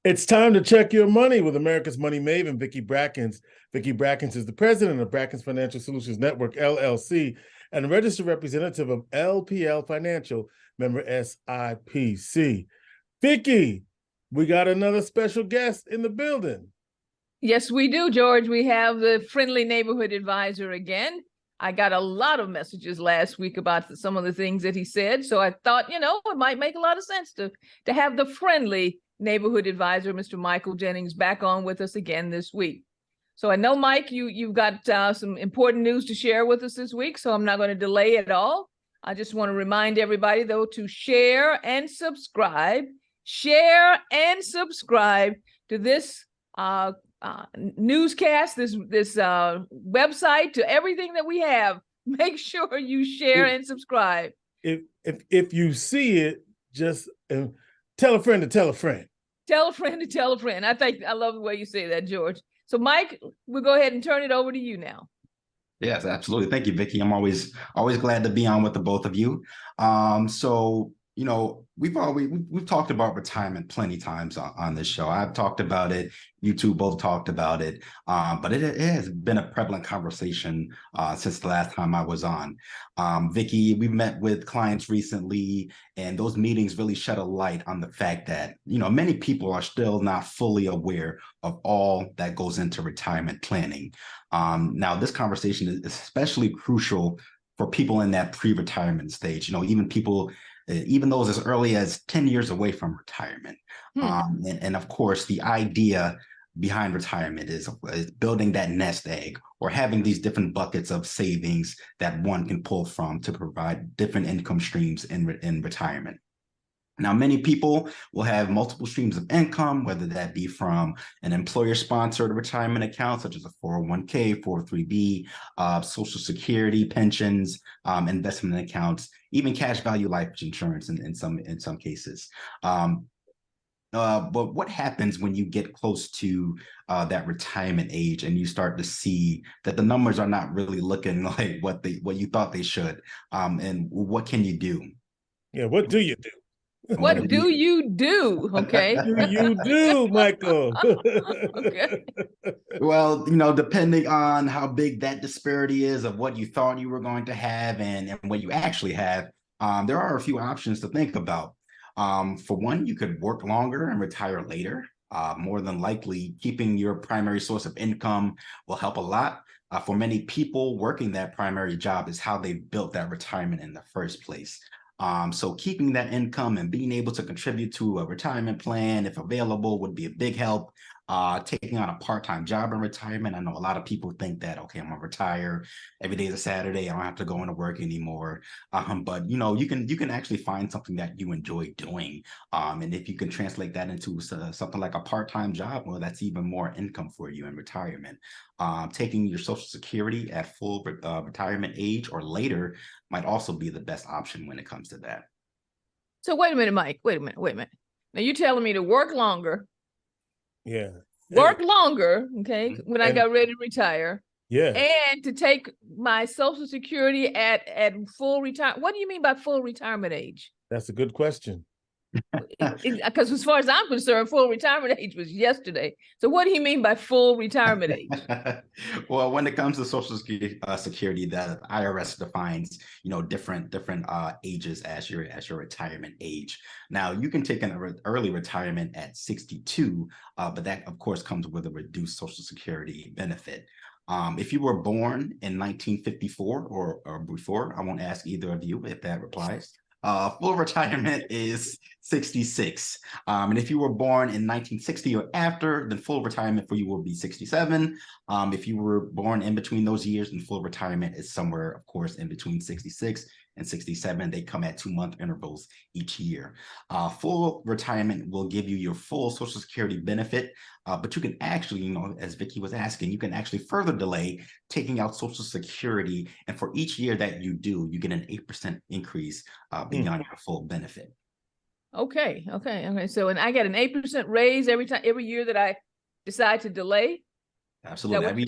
It's time to check your money with America's money maven, Vicki Brackens. Vicki Brackens is the president of Brackens Financial Solutions Network, LLC, and a registered representative of LPL Financial, member SIPC. Vicki, we got another special guest in the building. Yes, we do, George. We have the friendly neighborhood advisor again. I got a lot of messages last week about some of the things that he said. So I thought, it might make a lot of sense to have the friendly neighborhood advisor, Mr. Michael Jennings, back on with us again this week. So I know, Mike, you've got some important news to share with us this week, so I'm not going to delay at all. I just want to remind everybody, though, to share and subscribe to this newscast, this website, to everything that we have. Make sure you share and subscribe. If you see it, just tell a friend to tell a friend. Tell a friend to tell a friend. I love the way you say that, George. So, Mike, we'll go ahead and turn it over to you now. Yes, absolutely. Thank you, Vicki. I'm always glad to be on with the both of you. We've talked about retirement plenty times on this show. I've talked about it. You two both talked about it. But it has been a prevalent conversation since the last time I was on. Vicki, we've met with clients recently, and those meetings really shed a light on the fact that, many people are still not fully aware of all that goes into retirement planning. Now, this conversation is especially crucial for people in that pre-retirement stage, even those as early as 10 years away from retirement. And of course, the idea behind retirement is building that nest egg, or having these different buckets of savings that one can pull from to provide different income streams in retirement. Now, many people will have multiple streams of income, whether that be from an employer-sponsored retirement account, such as a 401k, 403b, Social Security, pensions, investment accounts, even cash value life insurance in some cases. But what happens when you get close to that retirement age and you start to see that the numbers are not really looking like what you thought they should? And what can you do? Yeah, what do you do? What do you do? Okay. What do you do, Michael? Okay. Well, depending on how big that disparity is of what you thought you were going to have and what you actually have, there are a few options to think about. For one, you could work longer and retire later. More than likely, keeping your primary source of income will help a lot. For many people, working that primary job is how they built that retirement in the first place. So keeping that income and being able to contribute to a retirement plan, if available, would be a big help. Taking on a part-time job in retirement. I know a lot of people think that, okay, I'm gonna retire. Every day is a Saturday. I don't have to go into work anymore. But you can actually find something that you enjoy doing. And if you can translate that into something like a part-time job, well, that's even more income for you in retirement. Taking your Social Security at full retirement age or later might also be the best option when it comes to that. So wait a minute, Mike. Wait a minute. Now you're telling me to work longer. Yeah. Work longer, okay, when I got ready to retire. Yeah. And to take my Social Security at full retirement. What do you mean by full retirement age? That's a good question. Because as far as I'm concerned, full retirement age was yesterday. So what do you mean by full retirement age? Well, when it comes to Social Security, the IRS defines, different ages as your retirement age. Now, you can take an early retirement at 62, but that, of course, comes with a reduced Social Security benefit. If you were born in 1954 or before, I won't ask either of you if that applies. Full retirement is 66. And if you were born in 1960 or after, then full retirement for you will be 67. If you were born in between those years, then full retirement is somewhere, of course, in between 66 and 67. They come at 2-month intervals each year. Full retirement will give you your full Social Security benefit, but you can actually, as Vicki was asking, you can actually further delay taking out Social Security. And for each year that you do, you get an 8% increase beyond your full benefit. Okay. So, and I get an 8% raise every year that I decide to delay. Absolutely.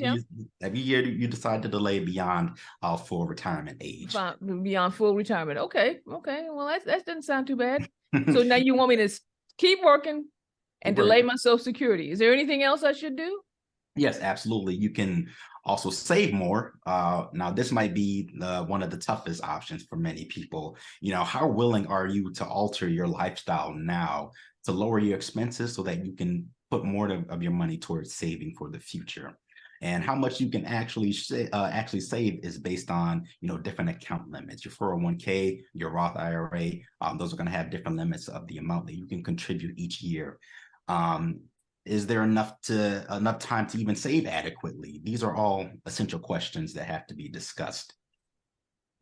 Every year you decide to delay beyond full retirement age. Beyond full retirement. Okay. Well, that doesn't sound too bad. So now you want me to keep working and Word. delay my Social Security. Is there anything else I should do? Yes, absolutely. You can also save more. Now, this might be one of the toughest options for many people. How willing are you to alter your lifestyle now to lower your expenses so that you can put more of your money towards saving for the future? And how much you can actually save is based on different account limits. Your 401k, your Roth IRA, those are going to have different limits of the amount that you can contribute each year. Is there enough time to even save adequately? These are all essential questions that have to be discussed.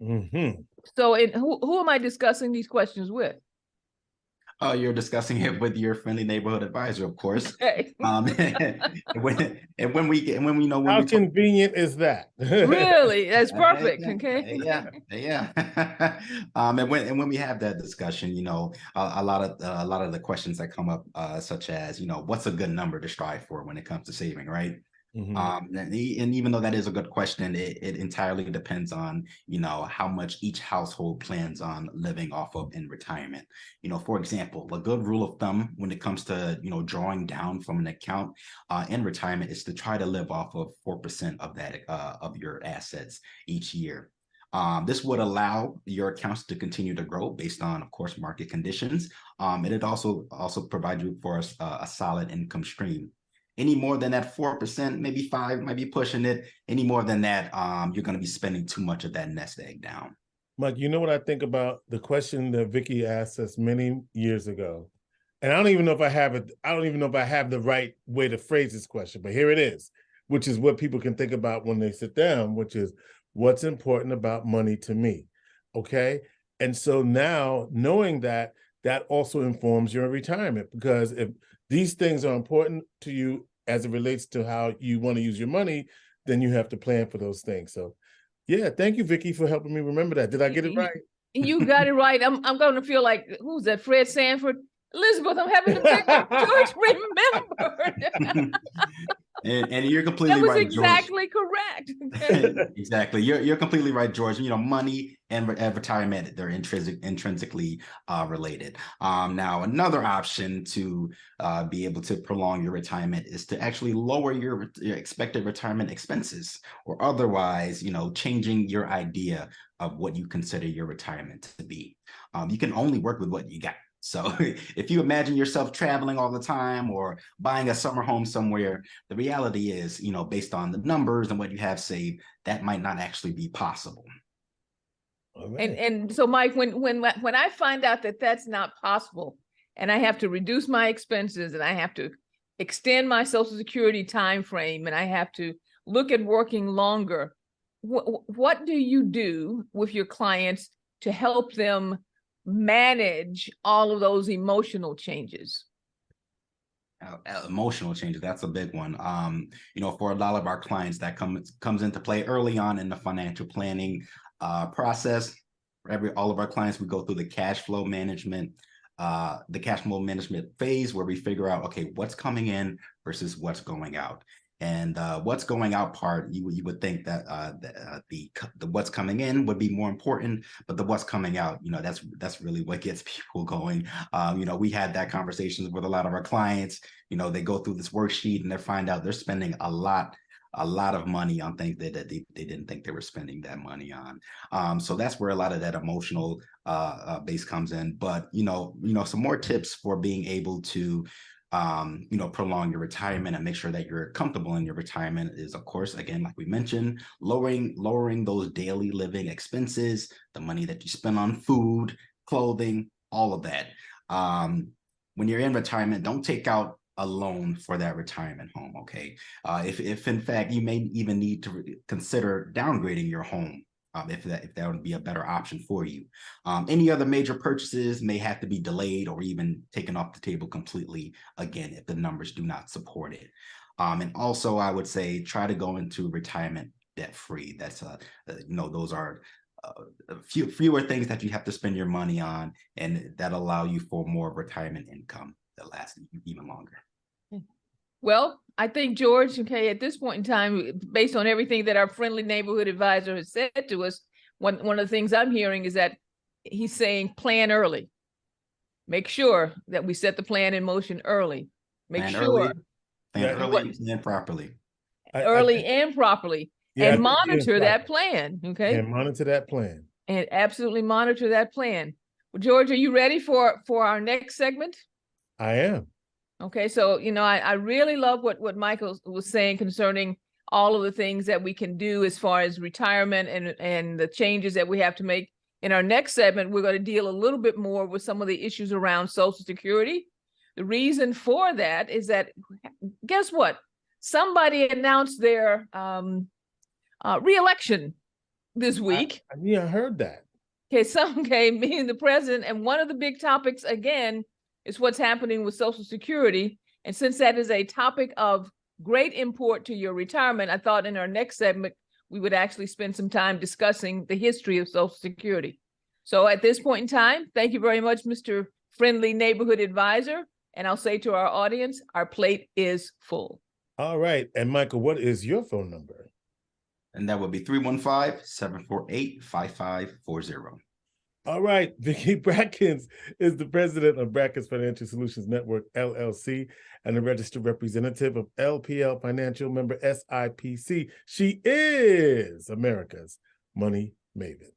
Mm-hmm. So, who am I discussing these questions with? You're discussing it with your friendly neighborhood advisor, of course. Okay. When we How convenient is that? Really, that's perfect. Okay. Yeah. And when we have that discussion, a lot of the questions that come up, such as what's a good number to strive for when it comes to saving, right? Mm-hmm. And even though that is a good question, it entirely depends on how much each household plans on living off of in retirement. For example, a good rule of thumb when it comes to drawing down from an account in retirement is to try to live off of 4% of that of your assets each year. This would allow your accounts to continue to grow based on, of course, market conditions. And it also provide you for a solid income stream. Any more than that 4%, maybe 5%, might be pushing it. Any more than that, you're going to be spending too much of that nest egg down. Mike, you know what I think about the question that Vicki asked us many years ago? And I don't even know if I have it. I don't even know if I have the right way to phrase this question, but here it is, which is what people can think about when they sit down, which is what's important about money to me. Okay. And so now knowing that also informs your retirement, because if these things are important to you as it relates to how you want to use your money, then you have to plan for those things. So yeah, thank you, Vicki, for helping me remember that. Did I get it right? You got it right. I'm going to feel like, who's that? Fred Sanford? Elizabeth, I'm having to pick up. George remembered. And you're completely that was right, exactly George. Correct. Exactly. You're completely right, George. Money and retirement, they're intrinsically related. Now, another option to be able to prolong your retirement is to actually lower your expected retirement expenses, or otherwise, changing your idea of what you consider your retirement to be. You can only work with what you got. So if you imagine yourself traveling all the time or buying a summer home somewhere, the reality is, based on the numbers and what you have saved, that might not actually be possible. Right. And so, Mike, when I find out that that's not possible, and I have to reduce my expenses, and I have to extend my Social Security time frame, and I have to look at working longer, what do you do with your clients to help them manage all of those emotional changes? Emotional changes, that's a big one. For a lot of our clients, that comes into play early on in the financial planning process. For all of our clients, we go through the cash flow management phase, where we figure out, okay, what's coming in versus what's going out. And what's going out part, you would think that the what's coming in would be more important, but the what's coming out, that's really what gets people going. We had that conversations with a lot of our clients. They go through this worksheet and they find out they're spending a lot of money on things that they didn't think they were spending that money on. So that's where a lot of that emotional base comes in. But some more tips for being able to prolong your retirement and make sure that you're comfortable in your retirement is, of course, again, like we mentioned, lowering those daily living expenses, the money that you spend on food, clothing, all of that. When you're in retirement, don't take out a loan for that retirement home. Okay. If in fact you may even need to consider downgrading your home, if that would be a better option for you. Any other major purchases may have to be delayed or even taken off the table completely, again, if the numbers do not support it. And also, I would say try to go into retirement debt free. That's those are fewer things that you have to spend your money on, and that allow you for more retirement income that lasts even longer. Well, I think, George, okay, at this point in time, based on everything that our friendly neighborhood advisor has said to us, one of the things I'm hearing is that he's saying plan early. Make sure that we set the plan in motion early. Make Plan sure early, plan Yeah. early, and plan properly. early and properly, Yeah, and I think monitor it's that plan. Okay, and monitor that plan. and absolutely monitor that plan. Well, George, are you ready for our next segment? I am. Okay, so I really love what Michael was saying concerning all of the things that we can do as far as retirement and the changes that we have to make. In our next segment, we're going to deal a little bit more with some of the issues around Social Security. The reason for that is that, guess what? Somebody announced their re-election this week. I heard that. Okay, some came, meaning the president, and one of the big topics again is what's happening with Social Security. And since that is a topic of great import to your retirement, I thought in our next segment we would actually spend some time discussing the history of Social Security. So at this point in time, thank you very much, Mr. Friendly Neighborhood Advisor. And I'll say to our audience, our plate is full. All right. And Michael, what is your phone number? And that would be 315-748-5540. All right. Vicki Brackens is the president of Brackens Financial Solutions Network, LLC, and a registered representative of LPL Financial, member SIPC. She is America's money maven.